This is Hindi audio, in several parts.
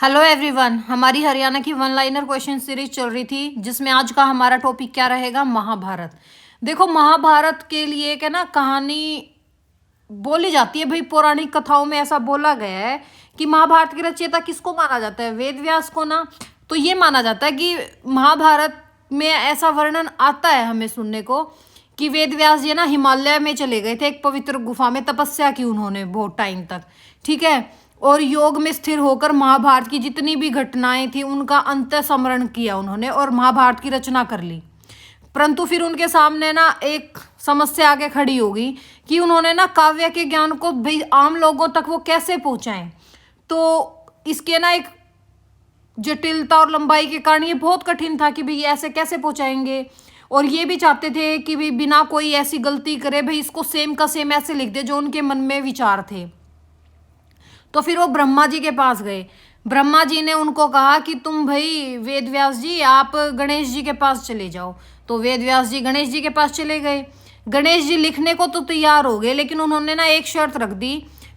हेलो एवरीवन, हमारी हरियाणा की वन लाइनर क्वेश्चन सीरीज चल रही थी जिसमें आज का हमारा टॉपिक क्या रहेगा? महाभारत। देखो, महाभारत के लिए क्या ना कहानी बोली जाती है भाई। पौराणिक कथाओं में ऐसा बोला गया है कि महाभारत के रचयिता किसको माना जाता है? वेद व्यास को ना। तो ये माना जाता है कि महाभारत में ऐसा वर्णन आता है हमें सुनने को कि वेद व्यास जी ना हिमालय में चले गए थे, एक पवित्र गुफा में तपस्या की उन्होंने बहुत टाइम तक। ठीक है। और योग में स्थिर होकर महाभारत की जितनी भी घटनाएं थी उनका अंत स्मरण किया उन्होंने और महाभारत की रचना कर ली। परंतु फिर उनके सामने ना एक समस्या आगे खड़ी होगी कि उन्होंने ना काव्य के ज्ञान को भाई आम लोगों तक वो कैसे पहुंचाएं। तो इसके ना एक जटिलता और लंबाई के कारण ये बहुत कठिन था कि भाई ऐसे कैसे पहुंचाएंगे। और ये भी चाहते थे कि भाई बिना कोई ऐसी गलती करे भाई इसको सेम का सेम ऐसे लिख दे जो उनके मन में विचार थे। तो फिर वो ब्रह्मा जी के पास गए। ब्रह्मा जी ने उनको कहा कि तुम भाई वेद व्यास जी आप गणेश जी के पास चले जाओ। तो वेद व्यास जी गणेश जी के पास चले गए। गणेश जी लिखने को तो तैयार हो गए, लेकिन उन्होंने ना एक शर्त रख दी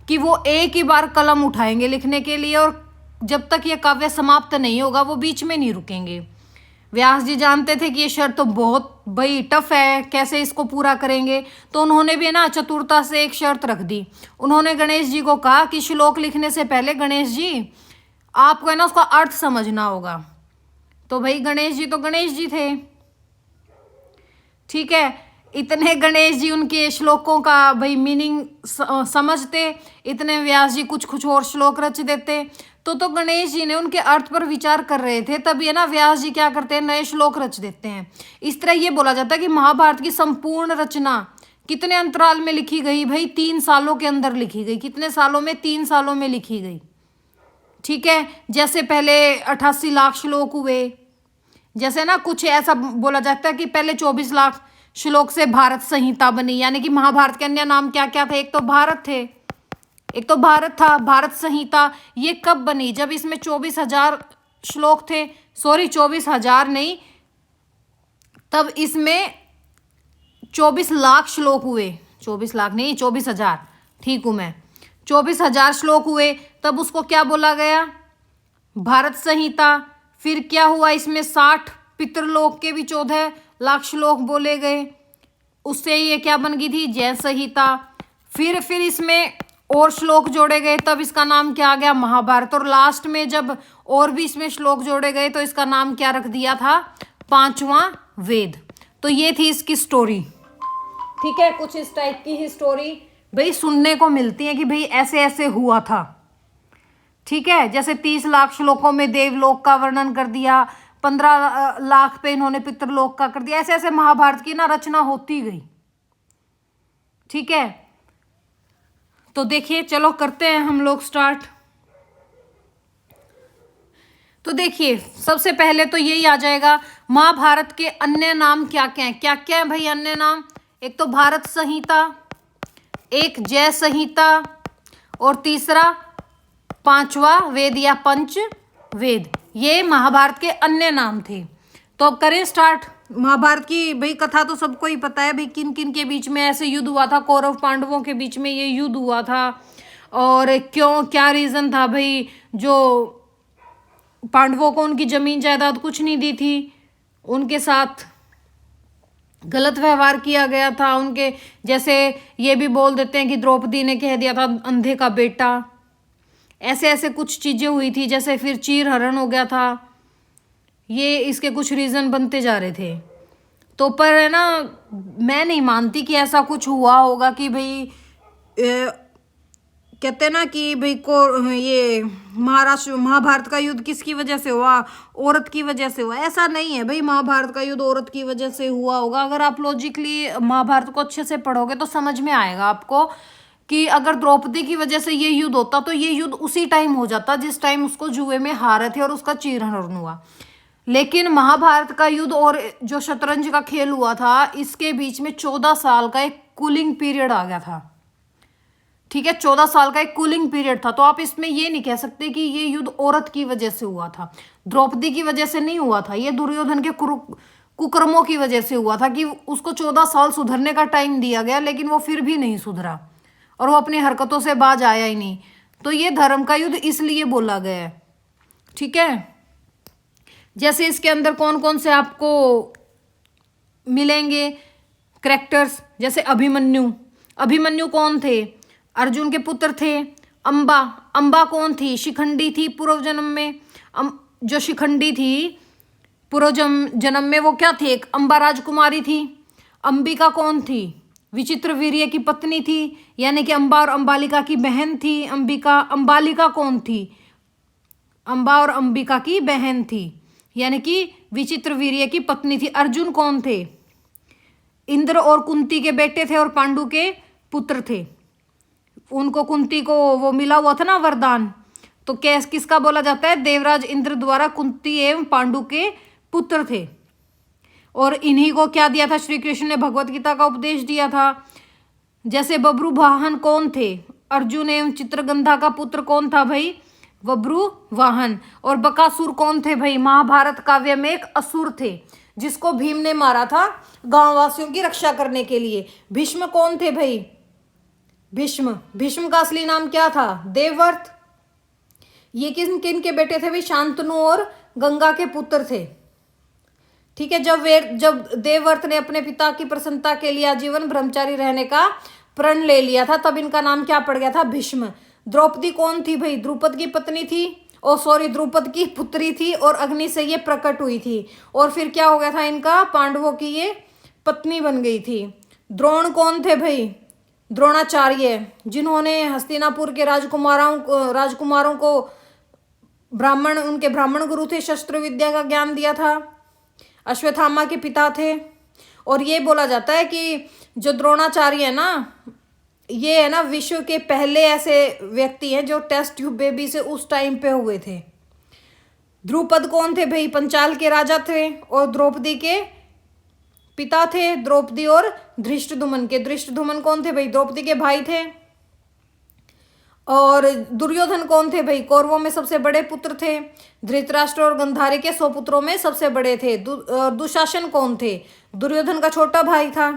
कि वो एक ही बार कलम उठाएंगे लिखने के लिए, और जब तक ये काव्य समाप्त नहीं होगा वो बीच में नहीं रुकेंगे। व्यास जी जानते थे कि ये शर्त तो बहुत भाई टफ है, कैसे इसको पूरा करेंगे। तो उन्होंने भी ना चतुरता से एक शर्त रख दी। उन्होंने गणेश जी को कहा कि श्लोक लिखने से पहले गणेश जी आपको है ना उसका अर्थ समझना होगा। तो भाई गणेश जी तो गणेश जी थे, ठीक है। इतने गणेश जी उनके श्लोकों का भाई मीनिंग समझते, इतने व्यास जी कुछ कुछ और श्लोक रच देते। तो गणेश जी ने उनके अर्थ पर विचार कर रहे थे, तब ये ना व्यास जी क्या करते हैं, नए श्लोक रच देते हैं। इस तरह ये बोला जाता है कि महाभारत की संपूर्ण रचना कितने अंतराल में लिखी गई? भाई 3 सालों के अंदर लिखी गई। कितने सालों में? 3 सालों में लिखी गई। ठीक है। जैसे पहले 88 लाख श्लोक हुए, जैसे ना कुछ ऐसा बोला जाता है कि पहले 24 लाख श्लोक से भारत संहिता बनी। यानी कि महाभारत के अन्य नाम क्या क्या थे? एक तो भारत थे, एक तो भारत था। भारत संहिता ये कब बनी? जब इसमें 24,000 श्लोक थे। सॉरी, 24,000 नहीं, तब इसमें 24 लाख श्लोक हुए। 24 लाख नहीं, 24,000, ठीक हूं मैं। 24,000 श्लोक हुए, तब उसको क्या बोला गया? भारत संहिता। फिर क्या हुआ? इसमें 60 पितृलोक के भी 14 लाख श्लोक बोले गए। उससे ये क्या बन गई थी? जय संहिता। फिर इसमें और श्लोक जोड़े गए, तब इसका नाम क्या आ गया? महाभारत। और लास्ट में जब और भी इसमें श्लोक जोड़े गए तो इसका नाम क्या रख दिया था? 5वां वेद। तो ये थी इसकी स्टोरी। ठीक है, कुछ इस टाइप की ही स्टोरी भाई सुनने को मिलती है कि भाई ऐसे ऐसे हुआ था। ठीक है। जैसे 30 लाख श्लोकों में देवलोक का वर्णन कर दिया, 15 लाख पे इन्होंने पितृलोक का कर दिया। ऐसे ऐसे महाभारत की ना रचना होती गई। ठीक है। तो देखिए, चलो करते हैं हम लोग स्टार्ट। तो देखिए, सबसे पहले तो यही आ जाएगा, महाभारत के अन्य नाम क्या क्या हैं? क्या क्या है भाई अन्य नाम? एक तो भारत संहिता, एक जय संहिता, और तीसरा 5वां वेद या पंच वेद। ये महाभारत के अन्य नाम थे। तो अब करें स्टार्ट। महाभारत की भाई कथा तो सबको ही पता है भाई, किन किन के बीच में ऐसे युद्ध हुआ था। कौरव पांडवों के बीच में ये युद्ध हुआ था, और क्यों, क्या रीजन था भाई जो पांडवों को उनकी जमीन जायदाद कुछ नहीं दी थी, उनके साथ गलत व्यवहार किया गया था उनके। जैसे ये भी बोल देते हैं कि द्रौपदी ने कह दिया था अंधे का बेटा। ऐसे ऐसे कुछ चीजें हुई थी। जैसे फिर चीर हरण हो गया था। ये इसके कुछ रीजन बनते जा रहे थे। तो पर है ना, मैं नहीं मानती कि ऐसा कुछ हुआ होगा कि भाई कहते हैं ना कि भाई को ये महाराष्ट्र महाभारत का युद्ध किसकी वजह से हुआ? औरत की वजह से हुआ। ऐसा नहीं है भाई, महाभारत का युद्ध औरत की वजह से हुआ होगा। अगर आप लॉजिकली महाभारत को अच्छे से पढ़ोगे तो समझ में आएगा आपको कि अगर द्रौपदी की वजह से ये युद्ध होता तो ये युद्ध उसी टाइम हो जाता जिस टाइम उसको जुए में हारे थे और उसका चीरहरण हुआ। लेकिन महाभारत का युद्ध और जो शतरंज का खेल हुआ था, इसके बीच में 14 साल का एक कूलिंग पीरियड आ गया था। ठीक है, 14 साल का एक कूलिंग पीरियड था। तो आप इसमें ये नहीं कह सकते कि ये युद्ध औरत की वजह से हुआ था, द्रौपदी की वजह से नहीं हुआ था। ये दुर्योधन के कुकर्मों की वजह से हुआ था कि उसको 14 साल सुधरने का टाइम दिया गया, लेकिन वो फिर भी नहीं सुधरा और वो अपनी हरकतों से बाज आया ही नहीं। तो ये धर्म का युद्ध इसलिए बोला गया है। ठीक है। जैसे इसके अंदर कौन कौन से आपको मिलेंगे करेक्टर्स, जैसे अभिमन्यु। अभिमन्यु कौन थे? अर्जुन के पुत्र थे। अंबा, अंबा कौन थी? शिखंडी थी पूर्व जन्म में। जो शिखंडी थी पूर्व जन्म में वो क्या थी? एक अंबा राजकुमारी थी। अंबिका कौन थी? विचित्र वीर्य की पत्नी थी, यानी कि अंबा और अंबालिका की बहन थी अंबिका। अंबालिका कौन थी? अंबा और अंबिका की बहन थी, यानी कि विचित्र वीर्य की पत्नी थी। अर्जुन कौन थे? इंद्र और कुंती के बेटे थे और पांडु के पुत्र थे। उनको कुंती को वो मिला हुआ था ना वरदान, तो कैस किसका बोला जाता है? देवराज इंद्र द्वारा कुंती एवं पांडु के पुत्र थे। और इन्हीं को क्या दिया था? श्री कृष्ण ने भगवत गीता का उपदेश दिया था। जैसे बब्रू वाहन कौन थे? अर्जुन एवं चित्रगंधा का पुत्र कौन था भाई? बब्रू वाहन। और बकासुर कौन थे भाई? महाभारत काव्य में एक असुर थे जिसको भीम ने मारा था गांववासियों की रक्षा करने के लिए। भीष्म कौन थे भाई? भीष्म, भीष्म का असली नाम क्या था? देवव्रत। ये किन किन के बेटे थे भाई? शांतनु और गंगा के पुत्र थे। ठीक है। जब देवव्रत ने अपने पिता की प्रसन्नता के लिए आजीवन ब्रह्मचारी रहने का प्रण ले लिया था, तब इनका नाम क्या पड़ गया था? भीष्म। द्रौपदी कौन थी भाई? द्रुपद की पत्नी थी, द्रुपद की पुत्री थी और अग्नि से ये प्रकट हुई थी। और फिर क्या हो गया था इनका? पांडवों की ये पत्नी बन गई थी। द्रोण कौन थे भाई? द्रोणाचार्य, जिन्होंने हस्तिनापुर के राजकुमारों को उनके ब्राह्मण गुरु थे, शस्त्र विद्या का ज्ञान दिया था। अश्वत्थामा के पिता थे। और ये बोला जाता है कि जो द्रोणाचार्य है ना, ये है ना विश्व के पहले ऐसे व्यक्ति हैं जो टेस्ट ट्यूब बेबी से उस टाइम पे हुए थे। द्रुपद कौन थे भाई? पंचाल के राजा थे और द्रौपदी के पिता थे। द्रौपदी और धृष्टद्युम्न के। धृष्टद्युम्न कौन थे भाई? द्रौपदी के भाई थे। और दुर्योधन कौन थे भाई? कौरवों में सबसे बड़े पुत्र थे। धृतराष्ट्र और गंधारी के 100 पुत्रों में सबसे बड़े थे। दुशासन कौन थे? दुर्योधन का छोटा भाई था,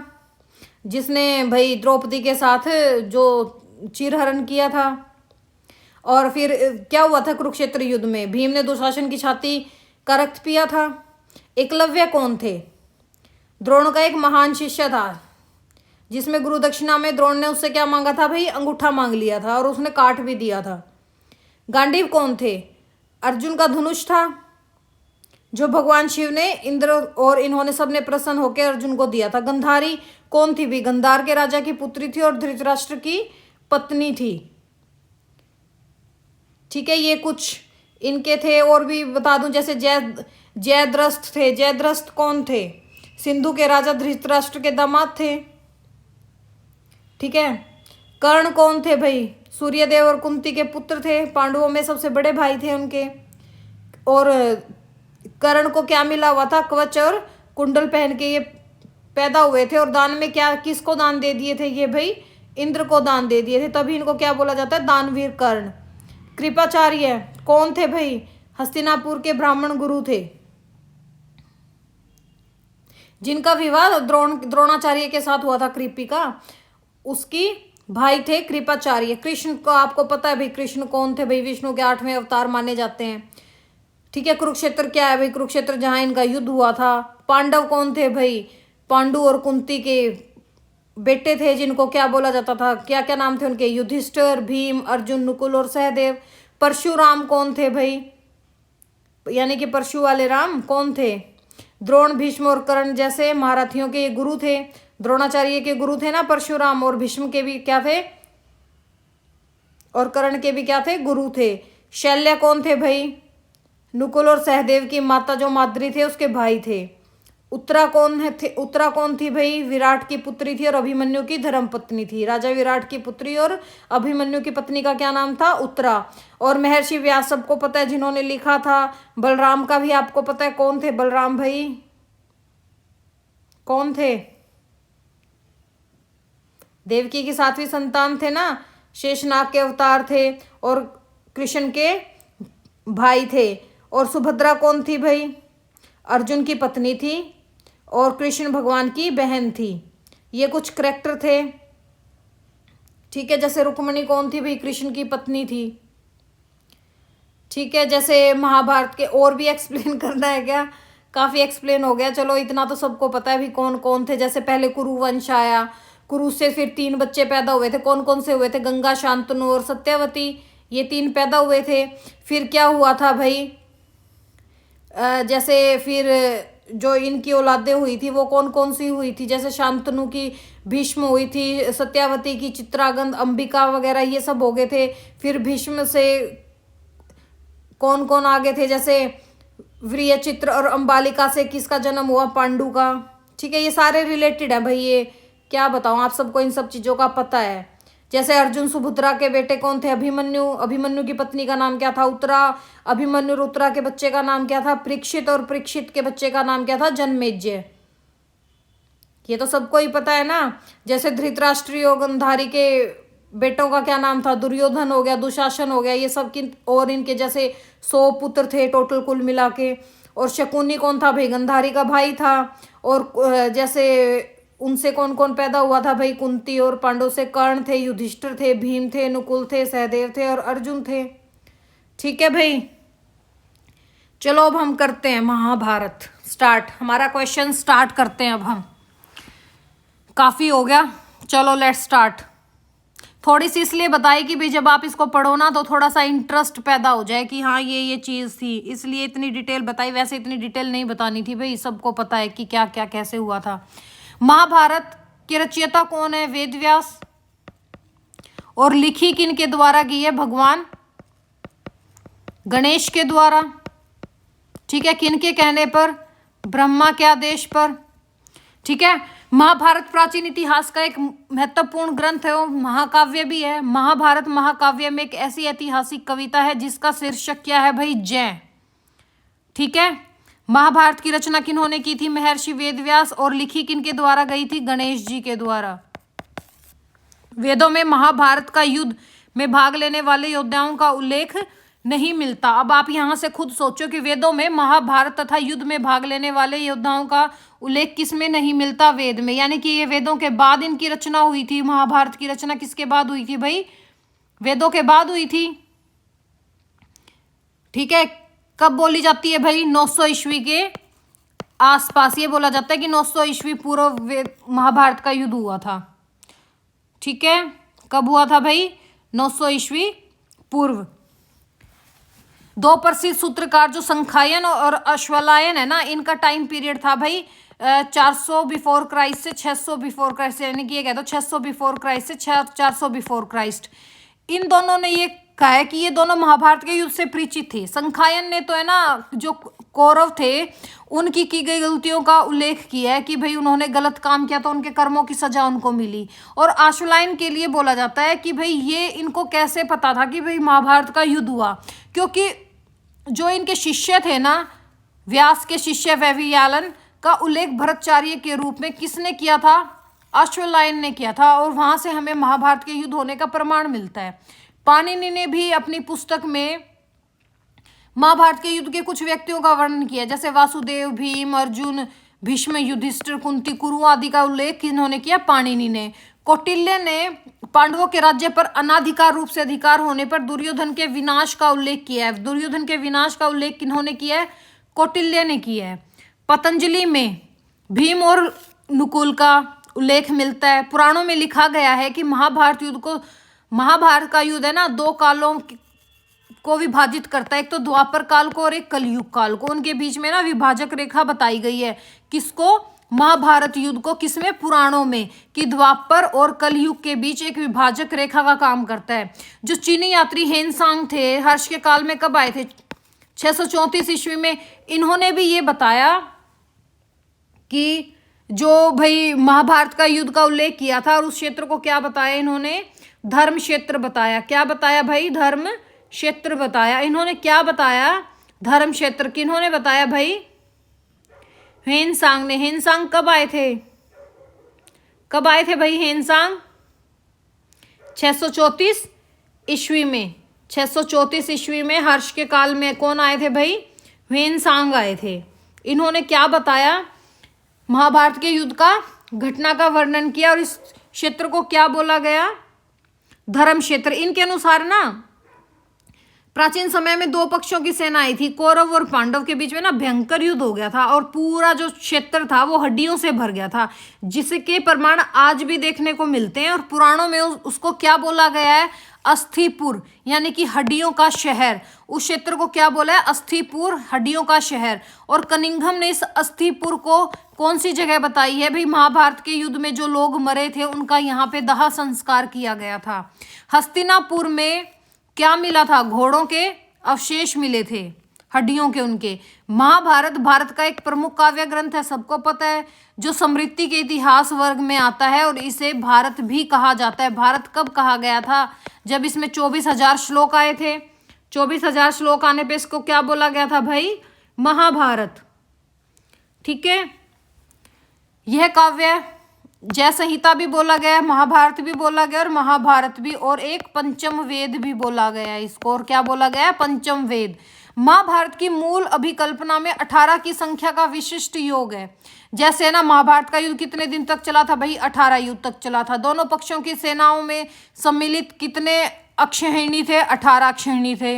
जिसने भाई द्रौपदी के साथ जो चीरहरण किया था। और फिर क्या हुआ था कुरुक्षेत्र युद्ध में? भीम ने दुशासन की छाती का रक्त पिया था। एकलव्य कौन थे? द्रोण का एक महान शिष्य था, जिसमें गुरु दक्षिणा में द्रोण ने उससे क्या मांगा था भाई? अंगूठा मांग लिया था और उसने काट भी दिया था। गांडीव कौन थे? अर्जुन का धनुष था, जो भगवान शिव ने इंद्र और इन्होंने सबने प्रसन्न होकर अर्जुन को दिया था। गंधारी कौन थी भी? गंधार के राजा की पुत्री थी और धृतराष्ट्र की पत्नी थी। ठीक है, ये कुछ इनके थे। और भी बता दूं, जैसे जयद्रथ थे। जयद्रथ कौन थे? सिंधु के राजा धृतराष्ट्र के दामाद थे। ठीक है। कर्ण कौन थे भाई? सूर्यदेव और कुंती के पुत्र थे, पांडवों में सबसे बड़े भाई थे उनके। और कर्ण को क्या मिला हुआ था? कवच और कुंडल पहन के ये पैदा हुए थे। और दान में क्या, किसको दान दे दिए थे ये भाई? इंद्र को दान दे दिए थे, तभी इनको क्या बोला जाता है? दानवीर कर्ण। कृपाचार्य कौन थे भाई? हस्तिनापुर के ब्राह्मण गुरु थे, जिनका विवाह द्रोणाचार्य के साथ हुआ था। कृपी का उसकी भाई थे कृपाचार्य। कृष्ण को आपको पता है भाई, कृष्ण कौन थे भाई? विष्णु के 8वें अवतार माने जाते हैं। ठीक है। कुरुक्षेत्र क्या है भाई? कुरुक्षेत्र जहां इनका युद्ध हुआ था। पांडव कौन थे भाई? पांडु और कुंती के बेटे थे, जिनको क्या बोला जाता था? क्या क्या नाम थे उनके? युधिष्ठिर, भीम, अर्जुन, नकुल और सहदेव। परशुराम कौन थे भाई? यानी कि परशु वाले राम कौन थे? द्रोण, भीष्म और कर्ण जैसे महारथियों के गुरु थे। द्रोणाचार्य के गुरु थे ना परशुराम, और भीष्म के भी क्या थे? और कर्ण के भी क्या थे? गुरु थे। शल्य कौन थे भाई? नकुल और सहदेव की माता जो माद्री थे उसके भाई थे। उत्तरा कौन थी भाई? विराट की पुत्री थी और अभिमन्यु की धर्मपत्नी थी। राजा विराट की पुत्री और अभिमन्यु की पत्नी का क्या नाम था? उत्तरा। और महर्षि व्यास सबको पता है, जिन्होंने लिखा था। बलराम का भी आपको पता है, कौन थे बलराम भाई? कौन थे? देवकी की 7वीं संतान थे ना, शेषनाग के अवतार थे और कृष्ण के भाई थे। और सुभद्रा कौन थी भाई? अर्जुन की पत्नी थी और कृष्ण भगवान की बहन थी। ये कुछ करैक्टर थे। ठीक है। जैसे रुक्मणी कौन थी भाई? कृष्ण की पत्नी थी। ठीक है, जैसे महाभारत के और भी एक्सप्लेन करना है क्या? काफी एक्सप्लेन हो गया, चलो इतना तो सबको पता है भी कौन कौन थे। जैसे पहले कुरु वंश आया, कुरु से फिर 3 बच्चे पैदा हुए थे। कौन कौन से हुए थे? गंगा, शांतनु और सत्यवती, ये 3 पैदा हुए थे। फिर क्या हुआ था भाई, जैसे फिर जो इनकी औलादें हुई थी वो कौन कौन सी हुई थी? जैसे शांतनु की भीष्म हुई थी, सत्यावती की चित्रांगद, अंबिका वगैरह, ये सब हो गए थे। फिर भीष्म से कौन कौन आगे थे? जैसे वृयचित्र और अंबालिका से किसका जन्म हुआ? पांडु का। ठीक है, ये सारे रिलेटेड है भाई, ये क्या बताऊं, आप सबको इन सब चीजों का पता है। जैसे अर्जुन सुभद्रा के बेटे कौन थे? अभिमन्यु, अभिमन्यु की पत्नी का नाम क्या था? उत्तरा। अभिमन्यु और उत्तरा के बच्चे का नाम क्या था? परीक्षित, और परीक्षित के बच्चे का नाम क्या था? जनमेजय। ये तो सबको ही पता है ना। जैसे धृतराष्ट्र और गांधारी के बेटों का क्या नाम था? दुर्योधन हो गया, दुशासन हो गया, ये सब किन, और इनके जैसे 100 पुत्र थे टोटल कुल मिला के। और शकुनी कौन था भाई? गांधारी का भाई था। और जैसे उनसे कौन कौन पैदा हुआ था भाई? कुंती। और पांडव से कर्ण थे, युधिष्ठिर थे, भीम थे, नकुल थे, सहदेव थे और अर्जुन थे। ठीक है भाई, चलो अब हम करते हैं महाभारत स्टार्ट। हमारा क्वेश्चन स्टार्ट करते हैं अब हम। काफी हो गया, चलो लेट्स स्टार्ट। थोड़ी सी इसलिए बताई कि भाई जब आप इसको पढ़ो ना तो थोड़ा सा इंटरेस्ट पैदा हो जाए कि हाँ ये चीज़ थी, इसलिए इतनी डिटेल बताई। वैसे इतनी डिटेल नहीं बतानी थी भाई, सबको पता है कि क्या क्या कैसे हुआ था। महाभारत के रचयिता कौन है? वेद व्यास। और लिखी किन के द्वारा की है? भगवान गणेश के द्वारा। ठीक है, किन के कहने पर? ब्रह्मा के आदेश पर। ठीक है, महाभारत प्राचीन इतिहास का एक महत्वपूर्ण ग्रंथ है और महाकाव्य भी है। महाभारत महाकाव्य में एक ऐसी ऐतिहासिक कविता है जिसका शीर्षक क्या है भाई? जय। ठीक है, महाभारत की रचना किन्होंने की थी? महर्षि वेदव्यास। और लिखी किन के द्वारा गई थी? गणेश जी के द्वारा। वेदों में महाभारत का युद्ध में भाग लेने वाले योद्धाओं का उल्लेख नहीं मिलता। अब आप यहां से खुद सोचो कि वेदों में महाभारत तथा युद्ध में भाग लेने वाले योद्धाओं का उल्लेख किस में नहीं मिलता? वेद में। यानी कि ये वेदों के बाद इनकी रचना हुई थी। महाभारत की रचना किसके बाद हुई थी भाई? वेदों के बाद हुई थी। ठीक है, कब बोली जाती है भाई? 900 ईस्वी के आसपास। ये बोला जाता है कि 900 ईस्वी पूर्व महाभारत का युद्ध हुआ था। ठीक है, कब हुआ था भाई? 900 ईस्वी पूर्व। 2 प्रसिद्ध सूत्रकार जो संखायन और अश्वलायन है ना, इनका टाइम पीरियड था भाई 400 बिफोर क्राइस्ट से 600 बिफोर क्राइस्ट। यानी कि ये कह दो 600 बिफोर क्राइस्ट से 400 बिफोर क्राइस्ट। इन दोनों ने ये कहा है कि ये दोनों महाभारत के युद्ध से परिचित थे। संखायन ने तो है ना, जो कौरव थे उनकी की गई गलतियों का उल्लेख किया है कि भाई उन्होंने गलत काम किया तो उनके कर्मों की सजा उनको मिली। और आशुलायन के लिए बोला जाता है कि भाई ये इनको कैसे पता था कि भाई महाभारत का युद्ध हुआ? क्योंकि जो इनके शिष्य थे ना, व्यास के शिष्य वैवियालन का उल्लेख भरतचार्य के रूप में किसने किया था? अश्वलायन ने किया था। और वहां से हमें महाभारत के युद्ध होने का प्रमाण मिलता है। पाणिनि ने भी अपनी पुस्तक में महाभारत के युद्ध के कुछ व्यक्तियों का वर्णन किया, जैसे वासुदेव, भीम, अर्जुन, भीष्म, युधिष्ठिर, कुंती, कुरु आदि का उल्लेख किन्होंने किया? पाणिनि ने। कौटिल्य ने पांडवों के राज्य पर अनाधिकार रूप से अधिकार होने पर दुर्योधन के विनाश का उल्लेख किया है। दुर्योधन के विनाश का उल्लेख किन्होंने किया है? कौटिल्य ने किया है। पतंजलि में भीम और नकुल का उल्लेख मिलता है। पुराणों में लिखा गया है कि महाभारत का युद्ध है ना, 2 कालों को विभाजित करता है, एक तो द्वापर काल को और एक कलयुग काल को। उनके बीच में ना विभाजक रेखा बताई गई है। किसको? महाभारत युद्ध को। किसमें? पुराणों में, कि द्वापर और कलयुग के बीच एक विभाजक रेखा का काम करता है। जो चीनी यात्री हेनसांग थे, हर्ष के काल में कब आए थे? 634 ईस्वी में। इन्होंने भी ये बताया कि जो भाई महाभारत का युद्ध का उल्लेख किया था, और उस क्षेत्र को क्या बताया इन्होंने? धर्म क्षेत्र बताया। क्या बताया भाई? धर्म क्षेत्र बताया। इन्होंने क्या बताया? धर्म क्षेत्र। किन्होंने बताया भाई? हेनसांग ने। हेनसांग कब आए थे? कब आए थे भाई हेनसांग? 634 ईस्वी में। 634 ईस्वी में हर्ष के काल में कौन आए थे भाई? हेनसांग आए थे। इन्होंने क्या बताया? महाभारत के युद्ध का घटना का वर्णन किया। और इस क्षेत्र को क्या बोला गया? धर्म क्षेत्र। इनके अनुसार ना प्राचीन समय में दो पक्षों की सेनाएं थी, कौरव और पांडव के बीच में ना भयंकर युद्ध हो गया था और पूरा जो क्षेत्र था वो हड्डियों से भर गया था, जिसके प्रमाण आज भी देखने को मिलते हैं। और पुराणों में उसको क्या बोला गया है? अस्थिपुर, यानी कि हड्डियों का शहर। उस क्षेत्र को क्या बोला है? अस्थिपुर, हड्डियों का शहर। और कनिंघम ने इस अस्थिपुर को कौन सी जगह बताई है भाई? महाभारत के युद्ध में जो लोग मरे थे उनका यहाँ पे दाह संस्कार किया गया था। हस्तिनापुर में क्या मिला था? घोड़ों के अवशेष मिले थे, हड्डियों के उनके। महाभारत भारत का एक प्रमुख काव्य ग्रंथ है, सबको पता है, जो समृद्धि के इतिहास वर्ग में आता है और इसे भारत भी कहा जाता है। भारत कब कहा गया था? जब इसमें 24,000 श्लोक आए थे। 24,000 श्लोक आने पे इसको क्या बोला गया था भाई? महाभारत। ठीक है, यह काव्य जय संहिता भी बोला गया, महाभारत भी बोला गया और महाभारत भी, और एक पंचम वेद भी बोला गया है इसको। और क्या बोला गया है? पंचम वेद। महाभारत की मूल अभिकल्पना में 18 की संख्या का विशिष्ट योग है। जैसे ना महाभारत का युद्ध कितने दिन तक चला था भाई? 18 युद्ध तक चला था। दोनों पक्षों की सेनाओं में सम्मिलित कितने अक्षौहिणी थे? 18 अक्षौहिणी थे।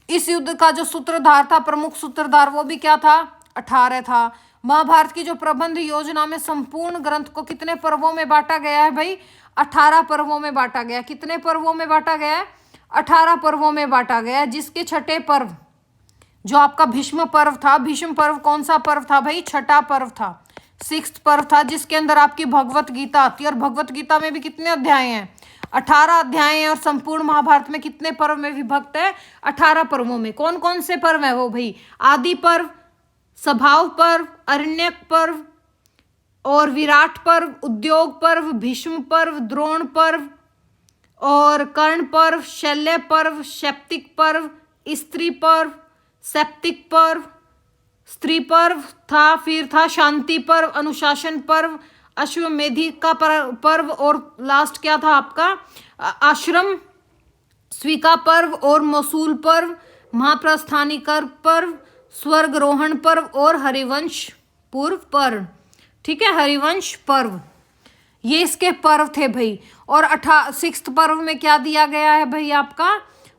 इस युद्ध का जो सूत्रधार था, प्रमुख सूत्रधार, वो भी क्या था? 18 था। महाभारत की जो प्रबंध योजना में संपूर्ण ग्रंथ को कितने पर्वों में बांटा गया है भाई? 18 पर्वों में बांटा गया। कितने पर्वों में बांटा गया है? 18 पर्वों में बांटा गया, जिसके छठे पर्व जो आपका भीष्म पर्व था। भीष्म पर्व कौन सा पर्व था भाई? छठा पर्व था, 6th पर्व था, जिसके अंदर आपकी भगवत गीता आती है। और भगवत गीता में भी कितने अध्याय हैं? 18 अध्याय हैं। और संपूर्ण महाभारत में कितने पर्व में विभक्त है? 18 पर्वों में। कौन कौन से पर्व है वो भाई? आदि पर्व, सभाव पर्व, अरण्यक पर्व और विराट पर्व, उद्योग पर्व, भीष्म पर्व, द्रोण पर्व और कर्ण पर्व, शल्य पर्व, शैप्तिक पर्व, स्त्री पर्व, सैप्तिक पर्व, स्त्री पर्व था, फिर था शांति पर्व, अनुशासन पर्व, अश्वमेधी का पर्व और लास्ट क्या था आपका? आश्रम स्वीका पर्व और मसूल पर्व, महाप्रस्थानिकर पर्व, स्वर्गरोहण पर्व और हरिवंश पूर्व पर्व। ठीक है, हरिवंश पर्व, ये इसके पर्व थे भाई। और 6th पर्व में क्या दिया गया है भाई? आपका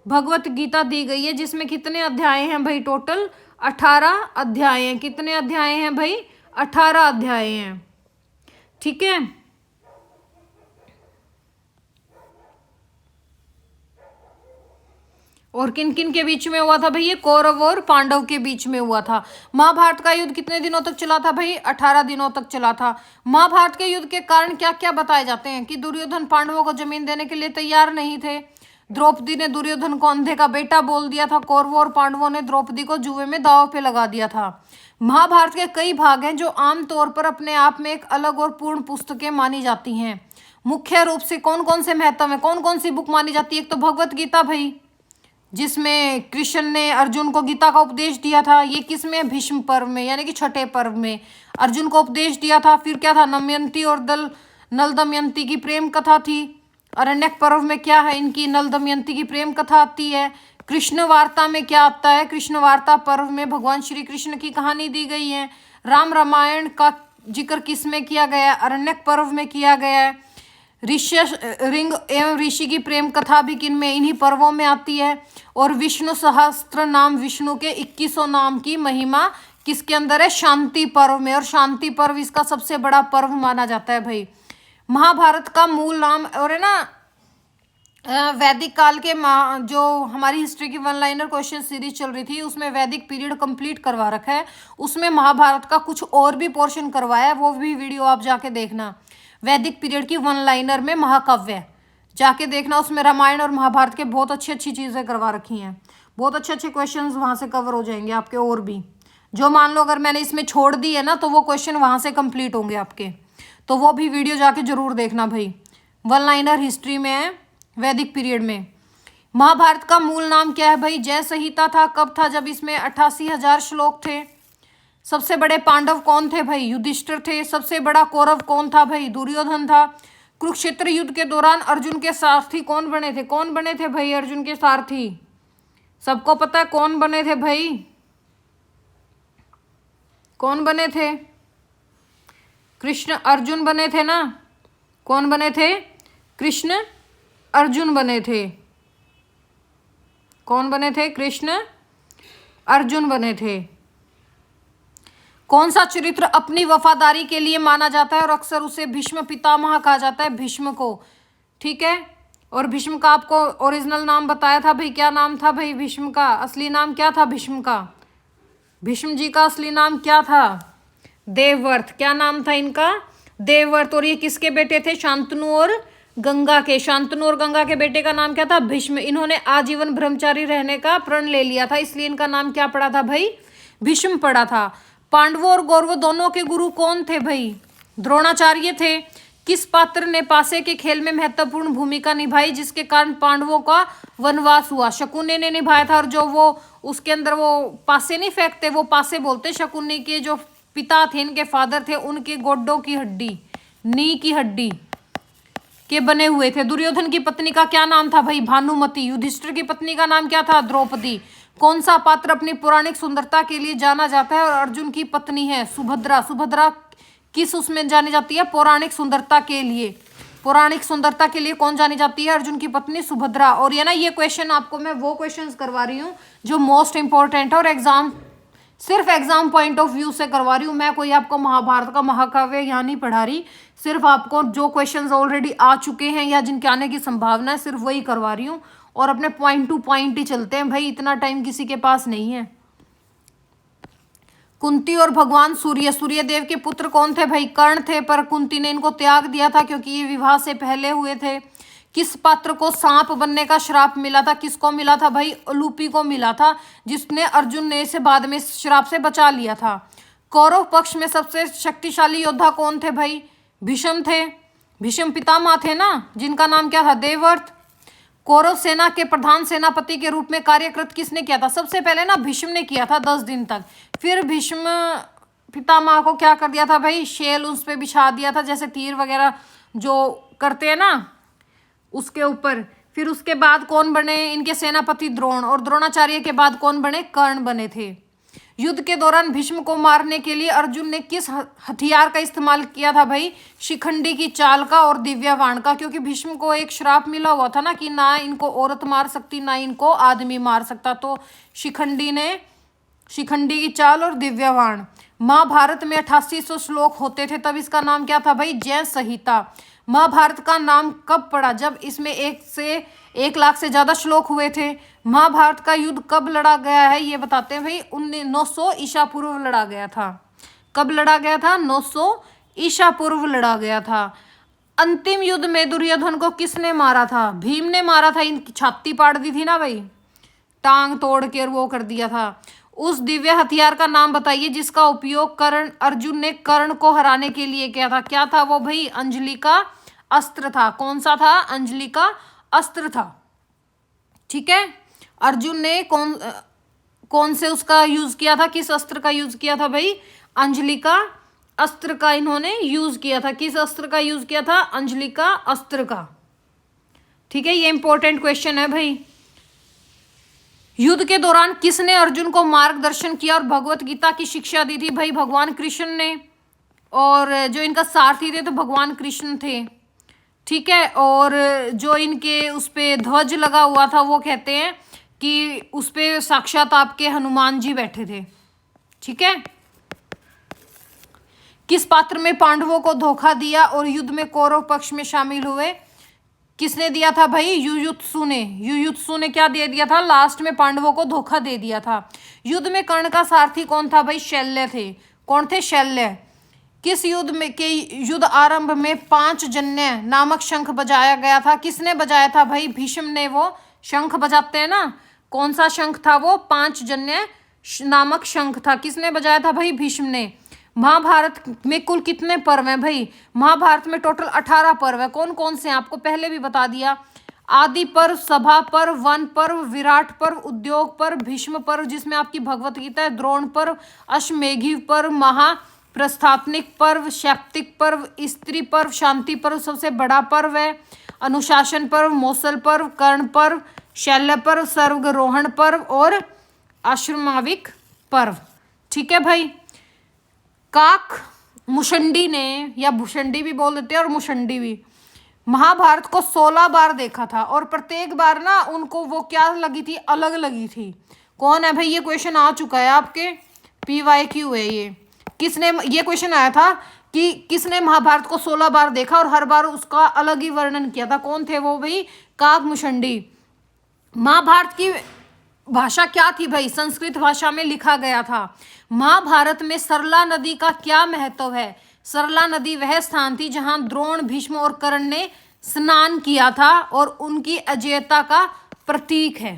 भगवत गीता दी गई है, जिसमें कितने अध्याय हैं भाई? टोटल 18 अध्याय हैं। कितने अध्याय हैं भाई? 18 अध्याय हैं। ठीक है, और किन किन के बीच में हुआ था भाई? ये कौरव और पांडव के बीच में हुआ था। महाभारत का युद्ध कितने दिनों तक चला था भाई? 18 दिनों तक चला था। महाभारत के युद्ध के कारण क्या क्या बताए जाते हैं? कि दुर्योधन पांडवों को जमीन देने के लिए तैयार नहीं थे। द्रौपदी ने दुर्योधन को अंधे का बेटा बोल दिया था। कौरवों और पांडवों ने द्रौपदी को जुए में दांव पे लगा दिया था। महाभारत के कई भाग हैं जो आमतौर पर अपने आप में एक अलग और पूर्ण पुस्तकें मानी जाती हैं। मुख्य रूप से कौन कौन से महत्व है? कौन कौन सी बुक मानी जाती है? एक तो भगवत गीता भाई, जिसमें कृष्ण ने अर्जुन को गीता का उपदेश दिया था। ये किस में? भीष्म पर्व में, यानी कि छठे पर्व में अर्जुन को उपदेश दिया था। फिर क्या था? दमयंती और नल दमयंती की प्रेम कथा थी। अरण्यक पर्व में क्या है? इनकी नल दमयंती की प्रेम कथा आती है। कृष्ण वार्ता में क्या आता है? कृष्ण वार्ता पर्व में भगवान श्री कृष्ण की कहानी दी गई है। राम रामायण का जिक्र किस में किया गया है? अरण्यक पर्व में किया गया है। ऋष्य रिंग एवं ऋषि की प्रेम कथा भी किन में? इन्हीं पर्वों में आती है। और विष्णु सहस्त्र नाम, विष्णु के 2100 नाम की महिमा किसके अंदर है? शांति पर्व में। और शांति पर्व इसका सबसे बड़ा पर्व माना जाता है भाई। महाभारत का मूल नाम, और है ना वैदिक काल के जो हमारी हिस्ट्री की 1 लाइनर क्वेश्चन सीरीज चल रही थी, उसमें वैदिक पीरियड कंप्लीट करवा रखा है। उसमें महाभारत का कुछ और भी पोर्शन करवाया है, वो भी वीडियो आप जाके देखना। वैदिक पीरियड की 1 लाइनर में महाकाव्य जाके देखना, उसमें रामायण और महाभारत के बहुत अच्छी अच्छी चीज़ें करवा रखी हैं। बहुत अच्छे अच्छे क्वेश्चन वहाँ से कवर हो जाएंगे आपके। और भी जो मान लो अगर मैंने इसमें छोड़ दी है ना, तो वो क्वेश्चन वहाँ से कंप्लीट होंगे आपके। तो वो भी वीडियो जाके जरूर देखना भाई। 1 लाइनर हिस्ट्री में है, वैदिक पीरियड में। महाभारत का मूल नाम क्या है भाई? जय संहिता था। कब था? जब इसमें 88,000 श्लोक थे। सबसे बड़े पांडव कौन थे भाई? युधिष्ठिर थे। सबसे बड़ा कौरव कौन था भाई? दुर्योधन था। कुरुक्षेत्र युद्ध के दौरान अर्जुन के सारथी कौन बने थे? कौन बने थे भाई अर्जुन के सारथी? सबको पता है कौन बने थे भाई? कौन बने थे? कृष्ण अर्जुन बने थे ना। कौन बने थे? कृष्ण अर्जुन बने थे। कौन बने थे? कृष्ण अर्जुन बने थे। कौन सा चरित्र अपनी वफादारी के लिए माना जाता है और अक्सर उसे भीष्म पितामह कहा जाता है? भीष्म को। ठीक है, और भीष्म का आपको ओरिजिनल नाम बताया था भाई, क्या नाम था भाई भीष्म का? असली नाम क्या था भीष्म का? भीष्म जी का असली नाम क्या था? देवव्रत। क्या नाम था इनका? देवव्रत। और ये किसके बेटे थे? शांतनु और गंगा के। शांतनु और गंगा के बेटे का नाम क्या था? भीष्म। इन्होंने आजीवन ब्रह्मचारी रहने का प्रण ले लिया था, इसलिए इनका नाम क्या पड़ा था भाई? भीष्म पड़ा था। पांडवों और कौरवों दोनों के गुरु कौन थे भाई? द्रोणाचार्य थे। किस पात्र ने पासे के खेल में महत्वपूर्ण भूमिका निभाई जिसके कारण पांडवों का वनवास हुआ? शकुनी ने निभाया था। और जो वो उसके अंदर वो पासे नहीं फेंकते, वो पासे बोलते। शकुनी के जो पिता थे, इनके फादर थे, उनके गोड्डों की हड्डी, नी की हड्डी के बने हुए थे। दुर्योधन की पत्नी का क्या नाम था भाई? भानुमति। युधिष्ठिर की पत्नी का नाम क्या था? द्रौपदी। कौन सा पात्र अपनी पौराणिक सुंदरता के लिए जाना जाता है और अर्जुन की पत्नी है? सुभद्रा। सुभद्रा किस उसमें जानी जाती है? पौराणिक सुंदरता के लिए। पौराणिक सुंदरता के लिए कौन जानी जाती है? अर्जुन की पत्नी सुभद्रा। और ये ना, ये क्वेश्चन आपको मैं वो क्वेश्चंस करवा रही हूँ जो मोस्ट इंपॉर्टेंट है और सिर्फ एग्जाम पॉइंट ऑफ व्यू से करवा रही हूँ मैं। कोई आपको महाभारत का महाकाव्य यहाँ नहीं पढ़ा रही, सिर्फ आपको जो क्वेश्चंस ऑलरेडी आ चुके हैं या जिनके आने की संभावना है, सिर्फ वही करवा रही हूँ। और अपने पॉइंट टू पॉइंट ही चलते हैं भाई, इतना टाइम किसी के पास नहीं है। कुंती और भगवान सूर्यदेव के पुत्र कौन थे भाई? कर्ण थे, पर कुंती ने इनको त्याग दिया था क्योंकि ये विवाह से पहले हुए थे। किस पात्र को सांप बनने का श्राप मिला था? किसको मिला था भाई? उलूपी को मिला था, जिसने अर्जुन ने इसे बाद में श्राप से बचा लिया था। कौरव पक्ष में सबसे शक्तिशाली योद्धा कौन थे भाई? भीष्म थे। भीष्म पितामह थे ना, जिनका नाम क्या था? देवव्रत। कौरव सेना के प्रधान सेनापति के रूप में कार्यकृत किसने किया था? सबसे पहले ना भीष्म ने किया था 10 दिन तक। फिर भीष्म पितामह को क्या कर दिया था भाई? शेल उस पर बिछा दिया था, जैसे तीर वगैरह जो करते हैं ना, उसके ऊपर। फिर उसके बाद कौन बने इनके सेनापति? द्रोण। और द्रोणाचार्य के बाद कौन बने? कर्ण बने थे। युद्ध के दौरान भीष्म को मारने के लिए अर्जुन ने किस हथियार का इस्तेमाल किया था भाई? शिखंडी की चाल का और दिव्य बाण का, क्योंकि भीष्म को एक श्राप मिला हुआ था ना कि ना इनको औरत मार सकती ना इनको आदमी मार सकता, तो शिखंडी की चाल और दिव्य बाण। महाभारत में 8800 श्लोक होते थे, तब इसका नाम क्या था भाई? जय संहिता। महाभारत का नाम कब पड़ा? जब इसमें 1 लाख से ज्यादा श्लोक हुए थे। महाभारत का युद्ध कब लड़ा गया है ये बताते हैं भाई। 900 ईसा पूर्व लड़ा गया था। कब लड़ा गया था? 900 ईसा पूर्व लड़ा गया था। अंतिम युद्ध में दुर्योधन को किसने मारा था? भीम ने मारा था। इनकी छाती पाड़ दी थी ना भाई, टांग तोड़ के वो कर दिया था। उस दिव्य हथियार का नाम बताइए जिसका उपयोग अर्जुन ने कर्ण को हराने के लिए किया था। क्या था वो भाई? अंजलि का अस्त्र था। कौन सा था? अंजलि का अस्त्र था। ठीक है, अर्जुन ने कौन से उसका यूज किया था? किस अस्त्र का यूज किया था भाई? अंजलि का अस्त्र का इन्होंने यूज किया था। किस अस्त्र का यूज किया था? अंजलि का अस्त्र का। ठीक है, ये इंपॉर्टेंट क्वेश्चन है भाई। युद्ध के दौरान किसने अर्जुन को मार्गदर्शन किया और भगवत गीता की शिक्षा दी थी भाई? भगवान कृष्ण ने। और जो इनका सारथी थे तो भगवान कृष्ण थे। ठीक है, और जो इनके उस पे ध्वज लगा हुआ था वो कहते हैं कि उस पे साक्षात आपके हनुमान जी बैठे थे। ठीक है, किस पात्र में पांडवों को धोखा दिया और युद्ध में कौरव पक्ष में शामिल हुए? किसने दिया था भाई? युयुत्सु ने। युयुत्सु ने क्या दे दिया था? लास्ट में पांडवों को धोखा दे दिया था। युद्ध में कर्ण का सारथी कौन था भाई? शल्य थे। कौन थे? शल्य। किस युद्ध आरंभ में 5 जन्य नामक शंख बजाया गया था? किसने बजाया था भाई? भीष्म ने। वो शंख बजाते हैं ना, कौन सा शंख था वो? 5 जन्य नामक शंख था। किसने बजाया था भाई? भीष्म ने। महाभारत में कुल कितने पर्व हैं भाई? महाभारत में टोटल 18 पर्व है। कौन कौन से हैं आपको पहले भी बता दिया। आदि पर्व, सभा पर्व, वन पर्व, विराट पर्व, उद्योग पर्व, भीष्म पर्व जिसमें आपकी भगवत गीता है, द्रोण पर्व, अश्वमेघी पर्व, महाप्रस्थापनिक पर्व, शैप्तिक पर्व, स्त्री पर्व, शांति पर्व सबसे बड़ा पर्व है, अनुशासन पर्व, मौसल पर्व, कर्ण पर्व, शैल्य पर्व, स्वर्गारोहण पर्व और आश्रमाविक पर्व। ठीक है भाई। काक मुशंडी ने, या भुशंडी भी बोल देते हैं और मुशंडी भी, महाभारत को 16 बार देखा था और प्रत्येक बार ना उनको वो क्या लगी थी, अलग लगी थी। कौन है भाई, ये क्वेश्चन आ चुका है आपके PYQ है ये। किसने, ये क्वेश्चन आया था कि किसने महाभारत को 16 बार देखा और हर बार उसका अलग ही वर्णन किया था। कौन थे वो भाई, काकमुशंडी। महाभारत की भाषा क्या थी भाई, संस्कृत भाषा में लिखा गया था। महाभारत में सरला नदी का क्या महत्व है। सरला नदी वह स्थान थी जहां द्रोण, भीष्म और कर्ण ने स्नान किया था और उनकी अजेयता का प्रतीक है।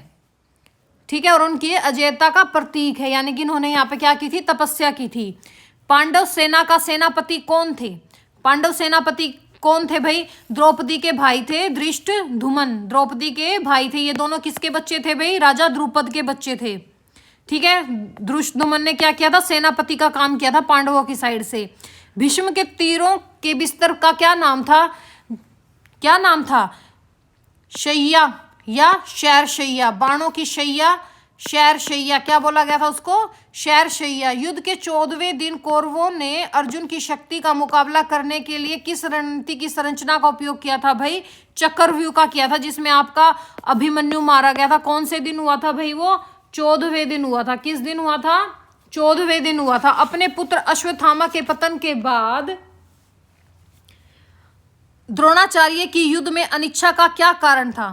ठीक है, और उनकी अजेयता का प्रतीक है, यानी कि इन्होंने यहाँ पे क्या की थी, तपस्या की थी। पांडव सेना का सेनापति कौन थे। पांडव सेनापति कौन थे भाई, द्रौपदी के भाई थे धृष्टद्युम्न, द्रौपदी के भाई थे। ये दोनों किसके बच्चे थे भाई, राजा द्रुपद के बच्चे थे। ठीक है, धृष्टद्युम्न ने क्या किया था, सेनापति का काम किया था पांडवों की साइड से। भीष्म के तीरों के बिस्तर का क्या नाम था, क्या नाम था, शैया या शैर शैया, बाणों की शैया, शैर शैया, क्या बोला गया था उसको, शैर शैया। युद्ध के 14वें दिन कौरवों ने अर्जुन की शक्ति का मुकाबला करने के लिए किस रणनीति की संरचना का उपयोग किया था भाई, चक्रव्यूह का किया था, जिसमें आपका अभिमन्यु मारा गया था। कौन से दिन हुआ था भाई, वो 14वें दिन हुआ था। किस दिन हुआ था, 14वें दिन हुआ था। अपने पुत्र अश्वत्थामा के पतन के बाद द्रोणाचार्य की युद्ध में अनिच्छा का क्या कारण था,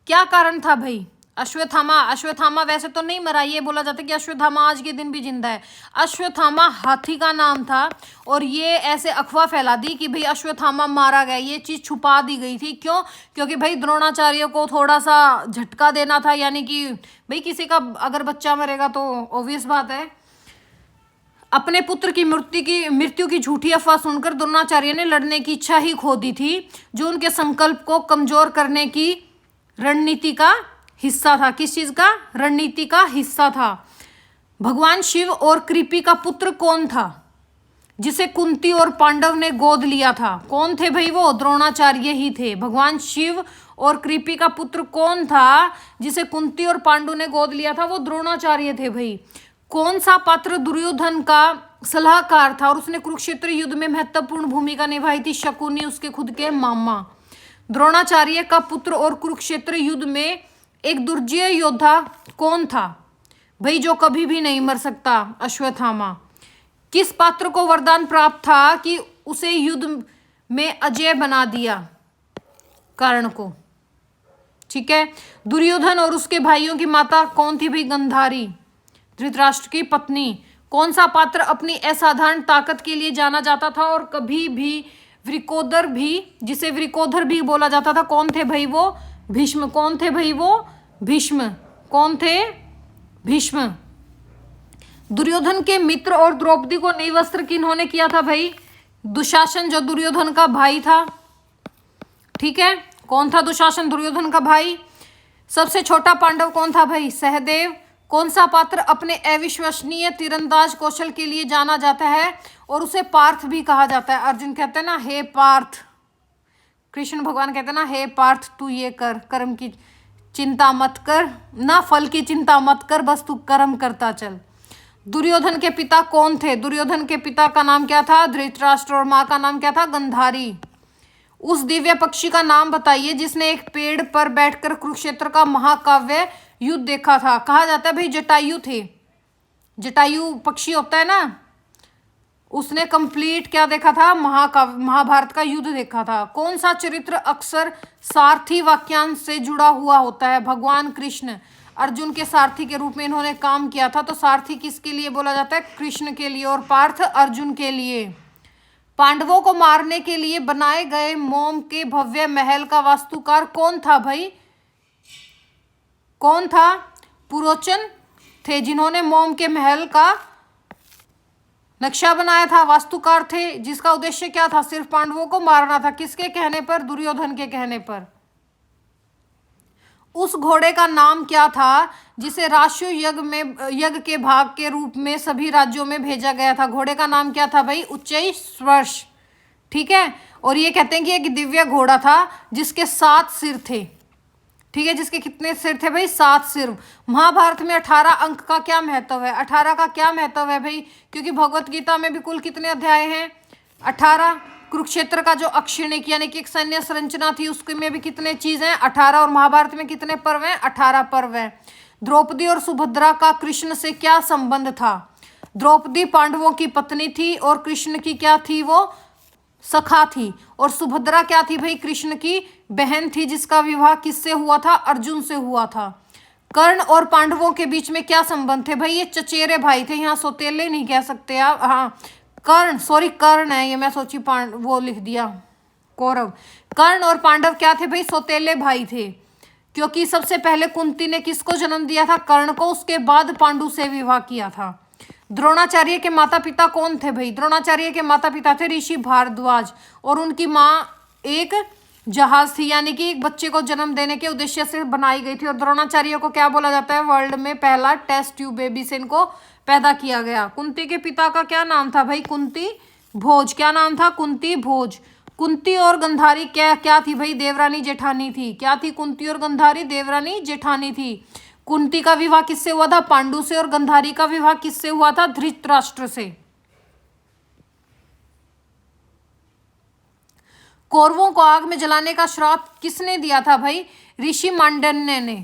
क्या कारण था भाई। अश्वत्थामा वैसे तो नहीं मरा, ये बोला जाता है कि अश्वत्थामा आज के दिन भी जिंदा है। अश्वत्थामा हाथी का नाम था और ये ऐसे अफवाह फैला दी कि भाई अश्वत्थामा मारा गया, ये चीज छुपा दी गई थी। क्यों, क्योंकि भाई द्रोणाचार्य को थोड़ा सा झटका देना था, यानी कि भाई किसी का अगर बच्चा मरेगा तो ऑब्वियस बात है। अपने पुत्र की मृत्यु की झूठी अफवाह सुनकर द्रोणाचार्य ने लड़ने की इच्छा ही खो दी थी, जो उनके संकल्प को कमजोर करने की रणनीति का हिस्सा था। किस चीज का, रणनीति का हिस्सा था। भगवान शिव और कृपी का पुत्र कौन था, जिसे कुंती और पांडव ने गोद लिया था। कौन थे भाई वो, द्रोणाचार्य ही थे। भगवान शिव और कृपी का पुत्र कौन था, जिसे कुंती और पांडु ने गोद लिया था, वो द्रोणाचार्य थे भाई। कौन सा पात्र दुर्योधन का सलाहकार था और उसने कुरुक्षेत्र युद्ध में महत्वपूर्ण भूमिका निभाई थी, शकुनी, उसके खुद के मामा। द्रोणाचार्य का पुत्र और कुरुक्षेत्र युद्ध में एक दुर्जय योद्धा कौन था भाई, जो कभी भी नहीं मर सकता, अश्वत्थामा। किस पात्र को वरदान प्राप्त था कि उसे युद्ध में अजय बना दिया, कर्ण को। ठीक है, दुर्योधन और उसके भाइयों की माता कौन थी भाई, गंधारी, धृतराष्ट्र की पत्नी। कौन सा पात्र अपनी असाधारण ताकत के लिए जाना जाता था और कभी भी वृकोदर भी, जिसे वृकोदर भी बोला जाता था, कौन थे भाई वो, भीष्म। कौन थे भाई वो, भीष्म। कौन थे, भीष्म। दुर्योधन के मित्र और द्रौपदी को नई वस्त्र किन्होंने किया था भाई, दुशासन, जो दुर्योधन का भाई था। ठीक है, कौन था दुशासन, दुर्योधन का भाई। सबसे छोटा पांडव कौन था भाई, सहदेव। कौन सा पात्र अपने अविश्वसनीय तीरंदाज कौशल के लिए जाना जाता है और उसे पार्थ भी कहा जाता है। अर्जुन कहते हैं ना, हे पार्थ, कृष्ण भगवान कहते हैं ना, हे पार्थ तू ये कर, कर्म की चिंता मत कर, ना फल की चिंता मत कर, बस तू कर्म करता चल। दुर्योधन के पिता कौन थे, दुर्योधन के पिता का नाम क्या था, धृतराष्ट्र, और माँ का नाम क्या था, गंधारी। उस दिव्य पक्षी का नाम बताइए जिसने एक पेड़ पर बैठकर कुरुक्षेत्र का महाकाव्य युद्ध देखा था। कहा जाता है भाई जटायु थे, जटायु पक्षी होता है ना, उसने कंप्लीट क्या देखा था, महाभारत का युद्ध देखा था। कौन सा चरित्र अक्सर सारथी वाक्यांश से जुड़ा हुआ होता है, भगवान कृष्ण। अर्जुन के सारथी के रूप में इन्होंने काम किया था, तो सारथी किसके लिए बोला जाता है, कृष्ण के लिए, और पार्थ अर्जुन के लिए। पांडवों को मारने के लिए बनाए गए मोम के भव्य महल का वास्तुकार कौन था भाई, कौन था, पुरोचन थे, जिन्होंने मोम के महल का नक्शा बनाया था, वास्तुकार थे, जिसका उद्देश्य क्या था, सिर्फ पांडवों को मारना था। किसके कहने पर, दुर्योधन के कहने पर। उस घोड़े का नाम क्या था जिसे राष्ट्रीय यज्ञ के भाग के रूप में सभी राज्यों में भेजा गया था। घोड़े का नाम क्या था भाई, उच्चैश्रवस। ठीक है, और ये कहते हैं कि एक दिव्य घोड़ा था जिसके 7 सिर थे। ठीक है, जिसके कितने सिर थे भाई, 7 सिर। महाभारत में 18 अंक का क्या महत्व है, 18 का क्या महत्व है भाई, क्योंकि भगवत गीता में भी कुल कितने अध्याय हैं, 18। कुरुक्षेत्र का जो अक्षिणिक यानी कि एक सैन्य संरचना थी उसके में भी कितने चीज हैं, 18, और महाभारत में कितने पर्व हैं, 18 पर्व हैं। द्रौपदी और सुभद्रा का कृष्ण से क्या संबंध था? द्रौपदी पांडवों की पत्नी थी और कृष्ण की क्या थी, वो सखा थी। और सुभद्रा क्या थी भाई, कृष्ण की बहन थी, जिसका विवाह किससे हुआ था, अर्जुन से हुआ था। कर्ण और पांडवों के बीच में क्या संबंध थे भाई, ये चचेरे भाई थे, यहाँ सौतेले नहीं कह सकते आप, हाँ कर्ण है, ये मैं सोची वो लिख दिया कौरव। कर्ण और पांडव क्या थे भाई, सौतेले भाई थे, क्योंकि सबसे पहले कुंती ने किसको जन्म दिया था, कर्ण को, उसके बाद पांडु से विवाह किया था। द्रोणाचार्य के माता पिता कौन थे भाई, द्रोणाचार्य के माता पिता थे ऋषि भारद्वाज, और उनकी माँ एक जहाज थी, यानी कि एक बच्चे को जन्म देने के उद्देश्य से बनाई गई थी। और द्रोणाचार्य को क्या बोला जाता है, वर्ल्ड में पहला टेस्ट ट्यूब बेबी से इनको पैदा किया गया। कुंती के पिता का क्या नाम था भाई, कुंती भोज, क्या नाम था, कुंती भोज। कुंती और गंधारी क्या थी भाई, देवरानी जेठानी थी। क्या थी कुंती और गंधारी, देवरानी जेठानी थी। कुंती का विवाह किससे हुआ था, पांडु से, और गंधारी का विवाह किससे हुआ था, धृतराष्ट्र से। कौरवों को आग में जलाने का श्राप किसने दिया था भाई, ऋषि मांडन्य ने।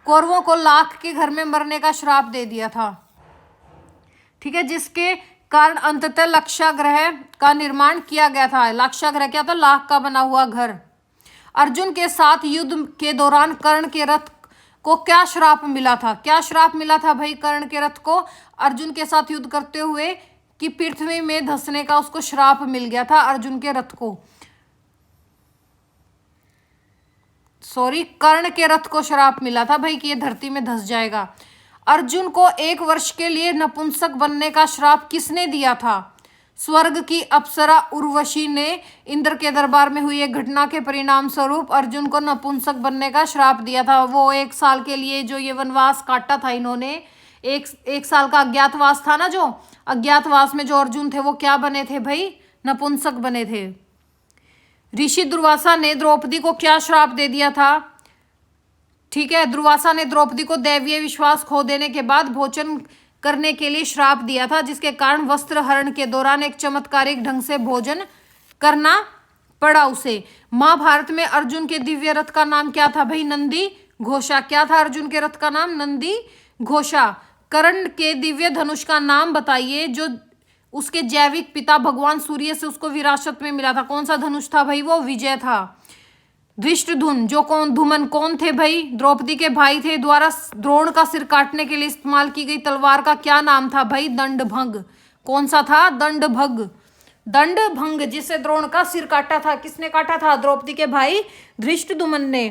कौरवों को लाख के घर में मरने का श्राप दे दिया था, ठीक है, जिसके कारण अंततः लाक्षागृह का निर्माण किया गया था। लाक्षागृह क्या था, लाख का बना हुआ घर। अर्जुन के साथ युद्ध के दौरान कर्ण के रथ को क्या श्राप मिला था, क्या श्राप मिला था भाई कर्ण के रथ को, अर्जुन के साथ युद्ध करते हुए कि पृथ्वी में धंसने का उसको श्राप मिल गया था अर्जुन के रथ को, कर्ण के रथ को श्राप मिला था भाई कि ये धरती में धंस जाएगा। अर्जुन को 1 वर्ष के लिए नपुंसक बनने का श्राप किसने दिया था, स्वर्ग की अप्सरा उर्वशी ने इंद्र के दरबार में हुई एक घटना के परिणाम स्वरूप अर्जुन को नपुंसक बनने का श्राप दिया था। वो 1 साल के लिए जो ये वनवास काटा था इन्होंने, एक साल का अज्ञातवास था ना, जो अज्ञातवास में जो अर्जुन थे वो क्या बने थे भाई, नपुंसक बने थे। ऋषि दुर्वासा ने द्रौपदी को क्या श्राप दे दिया था, ठीक है, दुर्वासा ने द्रौपदी को दैवीय विश्वास खो देने के बाद भोजन करने के लिए श्राप दिया था, जिसके कारण वस्त्र हरण के दौरान एक चमत्कारिक ढंग से भोजन करना पड़ा उसे। महाभारत में अर्जुन के दिव्य रथ का नाम क्या था भाई, नंदी घोषा। क्या था अर्जुन के रथ का नाम, नंदी घोषा। कर्ण के दिव्य धनुष का नाम बताइए जो उसके जैविक पिता भगवान सूर्य से उसको विरासत में मिला था, कौन सा धनुष था भाई, वो विजय था। धृष्टद्युम्न धूमन कौन थे भाई, द्रौपदी के भाई थे, द्वारा द्रोण का सिर काटने के लिए इस्तेमाल की गई तलवार का क्या नाम था भाई, दंडभंग। कौन सा था, दंडभंग, जिससे द्रोण का सिर काटा था, किसने काटा था, द्रौपदी के भाई धृष्टद्युम्न ने।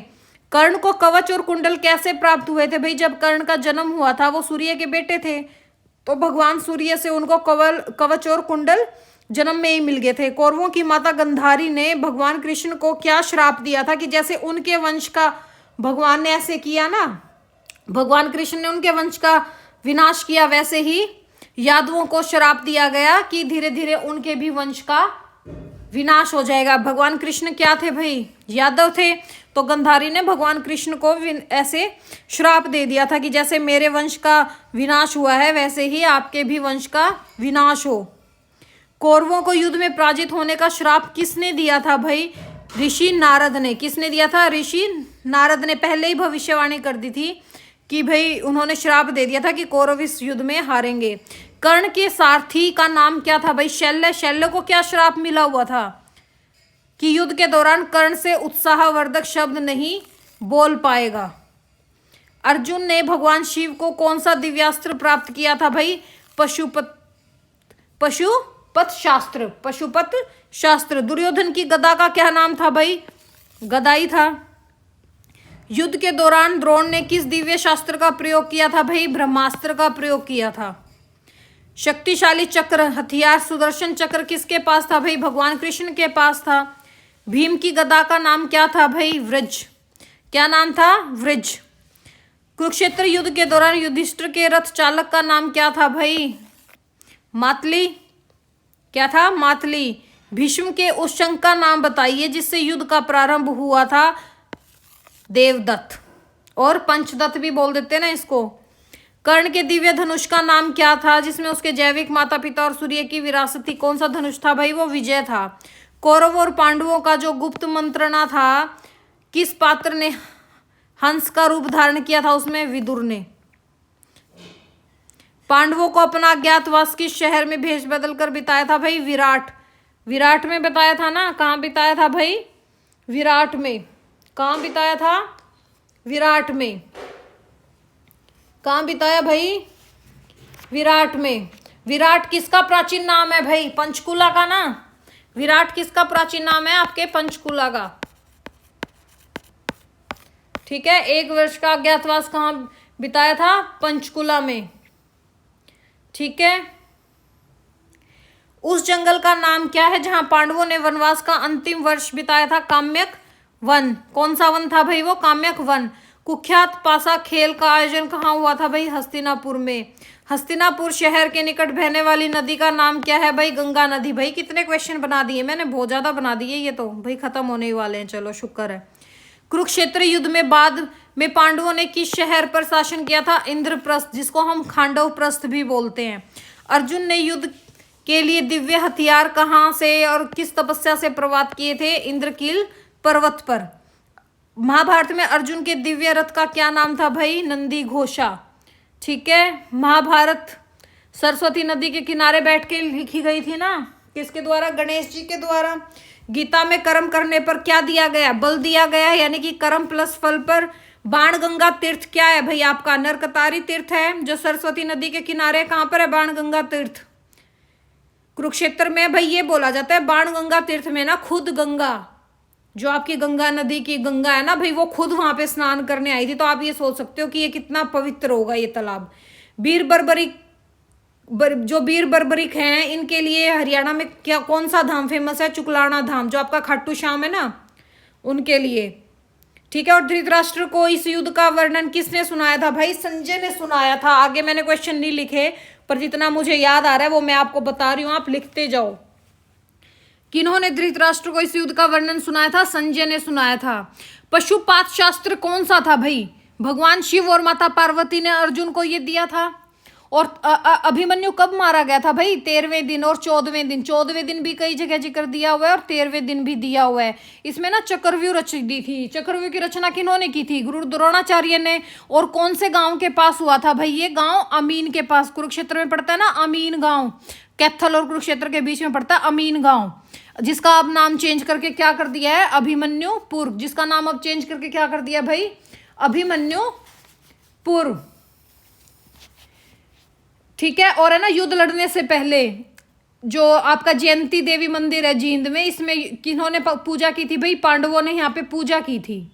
कर्ण को कवच और कुंडल कैसे प्राप्त हुए थे भाई, जब कर्ण का जन्म हुआ था वो सूर्य के बेटे थे, तो भगवान सूर्य से उनको कवच और कुंडल जन्म में ही मिल गए थे। कौरवों की माता गंधारी ने भगवान कृष्ण को क्या श्राप दिया था कि जैसे उनके वंश का भगवान ने ऐसे किया ना, भगवान कृष्ण ने उनके वंश का विनाश किया, वैसे ही यादवों को श्राप दिया गया कि धीरे धीरे उनके भी वंश का विनाश हो जाएगा। भगवान कृष्ण क्या थे भाई, यादव थे, तो गंधारी ने भगवान कृष्ण को ऐसे श्राप दे दिया था कि जैसे मेरे वंश का विनाश हुआ है वैसे ही आपके भी वंश का विनाश हो। कौरवों को युद्ध में पराजित होने का श्राप किसने दिया था भाई, ऋषि नारद ने। किसने दिया था, ऋषि नारद ने पहले ही भविष्यवाणी कर दी थी कि भाई उन्होंने श्राप दे दिया था कि कौरव इस युद्ध में हारेंगे। कर्ण के सारथी का नाम क्या था भाई, शल्य। शल्य को क्या श्राप मिला हुआ था कि युद्ध के दौरान कर्ण से उत्साहवर्धक शब्द नहीं बोल पाएगा। अर्जुन ने भगवान शिव को कौन सा दिव्यास्त्र प्राप्त किया था भाई, पशुपत शास्त्र। दुर्योधन की गदा का क्या नाम था भाई, गदाई था। युद्ध के दौरान द्रोण ने किस दिव्य शास्त्र का प्रयोग किया था भाई, ब्रह्मास्त्र का प्रयोग किया था। शक्तिशाली चक्र हथियार सुदर्शन चक्र किसके पास था भाई, भगवान कृष्ण के पास था। भीम की गदा का नाम क्या था भाई, वृज। क्या नाम था, वृज। कुरुक्षेत्र युद्ध के दौरान युधिष्ठिर के रथ चालक का नाम क्या था भाई, मातली। क्या था, मातली। भीष्म के उस शंख का नाम बताइए जिससे युद्ध का प्रारंभ हुआ था, देवदत्त, और पंचदत्त भी बोल देते ना इसको। कर्ण के दिव्य धनुष का नाम क्या था जिसमें उसके जैविक माता पिता और सूर्य की विरासत थी, कौन सा धनुष था भाई, वो विजय था। कौरव और पांडवों का जो गुप्त मंत्रणा था, किस पात्र ने हंस का रूप धारण किया था उसमें? विदुर ने। पांडवों को अपना अज्ञातवास किस शहर में भेष बदल कर बिताया था भाई? विराट। विराट में बताया था ना। कहाँ बिताया था भाई? विराट में। कहाँ बिताया था? विराट में। कहाँ बिताया भाई? विराट में। विराट किसका प्राचीन नाम है भाई? पंचकुला का ना। विराट किसका प्राचीन नाम है? आपके पंचकुला का। ठीक है, 1 वर्ष का अज्ञातवास कहाँ बिताया था? पंचकुला में। ठीक है, उस जंगल का नाम क्या है जहां पांडवों ने वनवास का अंतिम वर्ष बिताया था? काम्यक वन। कौन सा वन था भाई? वो काम्यक वन। कुख्यात पासा खेल का आयोजन कहाँ हुआ था भाई? हस्तिनापुर में। हस्तिनापुर शहर के निकट बहने वाली नदी का नाम क्या है भाई? गंगा नदी। भाई कितने क्वेश्चन बना दिए मैंने, बहुत ज्यादा बना दिए। ये तो भाई खत्म होने ही वाले हैं। चलो शुक्र है। कुरुक्षेत्र युद्ध में बाद में पांडवों ने किस शहर पर शासन किया था? इंद्रप्रस्थ, जिसको हम खांडव प्रस्थ भी बोलते हैं। अर्जुन ने युद्ध के लिए दिव्य हथियार कहाँ से और किस तपस्या से प्राप्त किए थे? इंद्रकील पर्वत पर। महाभारत में अर्जुन के दिव्य रथ का क्या नाम था भाई? नंदी घोषा। ठीक है, महाभारत सरस्वती नदी के किनारे बैठ के लिखी गई थी ना। किसके द्वारा? गणेश जी के द्वारा। गीता में कर्म करने पर क्या दिया गया? बल दिया गया, यानी कि कर्म प्लस फल पर। बाणगंगा तीर्थ क्या है भाई? आपका नरकतारी तीर्थ है जो सरस्वती नदी के किनारे। कहाँ पर है बाणगंगा तीर्थ? कुरुक्षेत्र में। भाई ये बोला जाता है बाणगंगा तीर्थ में ना खुद गंगा, जो आपकी गंगा नदी की गंगा है ना भाई, वो खुद वहां पे स्नान करने आई थी। तो आप ये सोच सकते हो कि ये कितना पवित्र होगा ये तालाब। वीर बर्बरिक जो वीर बर्बरिक हैं, इनके लिए हरियाणा में क्या कौन सा धाम फेमस है? चुकलाना धाम, जो आपका खाटू श्याम है ना, उनके लिए। ठीक है, और धृतराष्ट्र को इस युद्ध का वर्णन किसने सुनाया था भाई? संजय ने सुनाया था। आगे मैंने क्वेश्चन नहीं लिखे, पर जितना मुझे याद आ रहा है वो मैं आपको बता रही हूं, आप लिखते जाओ। किन्होंने धृतराष्ट्र को इस युद्ध का वर्णन सुनाया था? संजय ने सुनाया था। पशुपात शास्त्र कौन सा था भाई? भगवान शिव और माता पार्वती ने अर्जुन को ये दिया था। और अभिमन्यु कब मारा गया था भाई? 13वें दिन और 14वें दिन। 14वें दिन भी कई जगह जिक्र दिया हुआ है और 13वें दिन भी दिया हुआ है। इसमें ना चक्रव्यूह रच दी थी। चक्रव्यूह की रचना किन्होंने की थी? गुरु द्रोणाचार्य ने। और कौन से गांव के पास हुआ था भाई? ये गांव अमीन के पास, कुरुक्षेत्र में पड़ता है ना अमीन गांव। कैथल और कुरुक्षेत्र के बीच में पड़ता है अमीन गांव, जिसका अब नाम चेंज करके क्या कर दिया है? अभिमन्युपुर। जिसका नाम अब चेंज करके क्या कर दिया भाई? अभिमन्युपुर। ठीक है, और है ना युद्ध लड़ने से पहले जो आपका जयंती देवी मंदिर है जींद में, इसमें किन्होंने पूजा की थी भाई? पांडवों ने यहाँ पे पूजा की थी।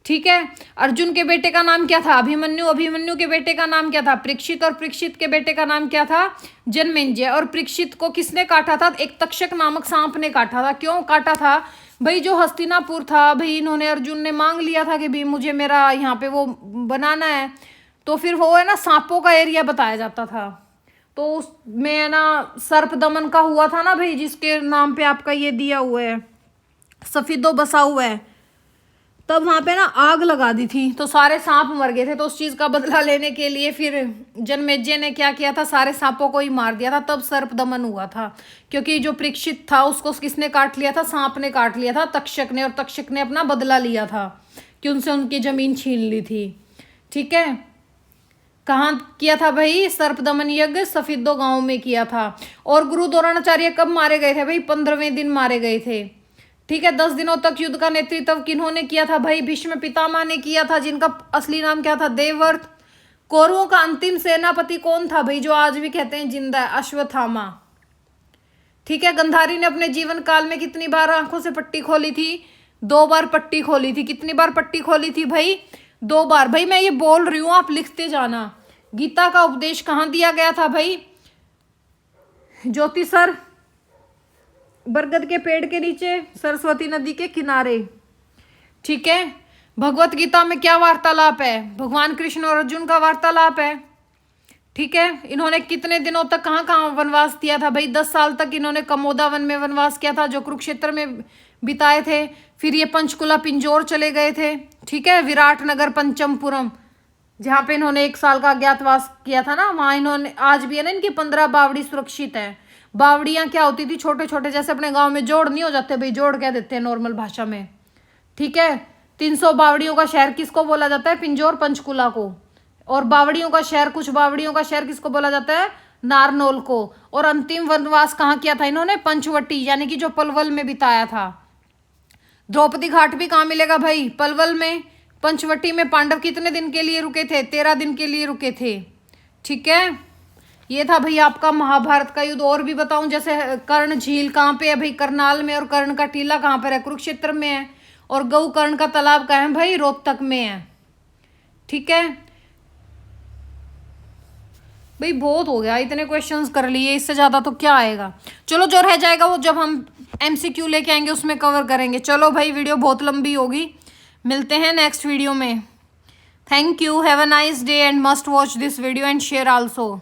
ठीक है, अर्जुन के बेटे का नाम क्या था? अभिमन्यु। अभिमन्यु के बेटे का नाम क्या था? परीक्षित। और परीक्षित के बेटे का नाम क्या था? जनमेजय। और परीक्षित को किसने काटा था? एक तक्षक नामक सांप ने काटा था। क्यों काटा था भाई? जो हस्तिनापुर था भाई, इन्होंने अर्जुन ने मांग लिया था कि भाई मुझे मेरा यहाँ पे वो बनाना है, तो फिर वो है ना सांपों का एरिया बताया जाता था। तो उसमें ना सर्प दमन का हुआ था ना भाई, जिसके नाम पे आपका ये दिया हुआ है सफीदो बसा हुआ है। तब वहां पे ना आग लगा दी थी, तो सारे सांप मर गए थे। तो उस चीज का बदला लेने के लिए फिर जनमेजय ने क्या किया था? सारे सांपों को ही मार दिया था। तब सर्प दमन हुआ था, क्योंकि जो परीक्षित था उसको किसने काट लिया था? सांप ने काट लिया था, तक्षक ने। और तक्षक ने अपना बदला लिया था कि उनसे उनकी जमीन छीन ली थी। ठीक है, कहाँ किया था भाई? सर्प दमन यज्ञ सफीदो गांव में किया था। और गुरु द्रोणाचार्य कब मारे गए थे भाई? 15वें दिन मारे गए थे। ठीक है, 10 दिनों तक युद्ध का नेतृत्व किन्होंने किया था भाई? भीष्म पितामह ने किया था, जिनका असली नाम क्या था? देवव्रत। कौरवों का अंतिम सेनापति कौन था भाई, जो आज भी कहते हैं जिंदा है? अश्वत्थामा। ठीक है, गंधारी ने अपने जीवन काल में कितनी बार आंखों से पट्टी खोली थी? 2 बार पट्टी खोली थी। कितनी बार पट्टी खोली थी भाई? 2 बार। भाई मैं ये बोल रही हूं, आप लिखते जाना। गीता का उपदेश कहाँ दिया गया था भाई? ज्योतिसर बरगद के पेड़ के नीचे, सरस्वती नदी के किनारे। ठीक है, भगवत गीता में क्या वार्तालाप है? भगवान कृष्ण और अर्जुन का वार्तालाप है। ठीक है, इन्होंने कितने दिनों तक कहाँ कहाँ वनवास किया था भाई? 10 साल तक इन्होंने कमोदा वन में वनवास किया था, जो कुरुक्षेत्र में बिताए थे। फिर ये पंचकुला पिंजौर चले गए थे। ठीक है, विराट नगर पंचमपुरम, जहाँ पे इन्होंने 1 साल का अज्ञातवास किया था ना, वहाँ इन्होंने, आज भी है ना इनकी 15 बावड़ी सुरक्षित है। बावड़ियाँ क्या होती थी, छोटे छोटे, जैसे अपने गांव में जोड़ नहीं हो जाते भाई, जोड़ कह देते हैं नॉर्मल भाषा में, ठीक है। 300 बावड़ियों का शहर किसको बोला जाता है, पिंजौर पंचकुला को। और बावड़ियों का शहर, कुछ बावड़ियों का शहर किसको बोला जाता है, नारनौल को। और अंतिम वनवास कहाँ किया था इन्होंने, पंचवटी, यानी कि जो पलवल में बिताया था। द्रौपदी घाट भी कहाँ मिलेगा भाई, पलवल में। पंचवटी में पांडव कितने दिन के लिए रुके थे, 13 दिन के लिए रुके थे, ठीक है। ये था भाई आपका महाभारत का युद्ध। और भी बताऊं, जैसे कर्ण झील कहाँ पे है भाई, करनाल में। और कर्ण का टीला कहाँ पर है, कुरुक्षेत्र में है। और गौकर्ण का तालाब कहाँ है भाई, रोहतक में है, ठीक है भाई। बहुत हो गया, इतने क्वेश्चंस कर लिए, इससे ज्यादा तो क्या आएगा। चलो जो रह जाएगा वो जब हम MCQ लेके आएंगे उसमें कवर करेंगे। चलो भाई वीडियो बहुत लंबी होगी, मिलते हैं नेक्स्ट वीडियो में। Thank you, have a nice day and must watch this video and share also.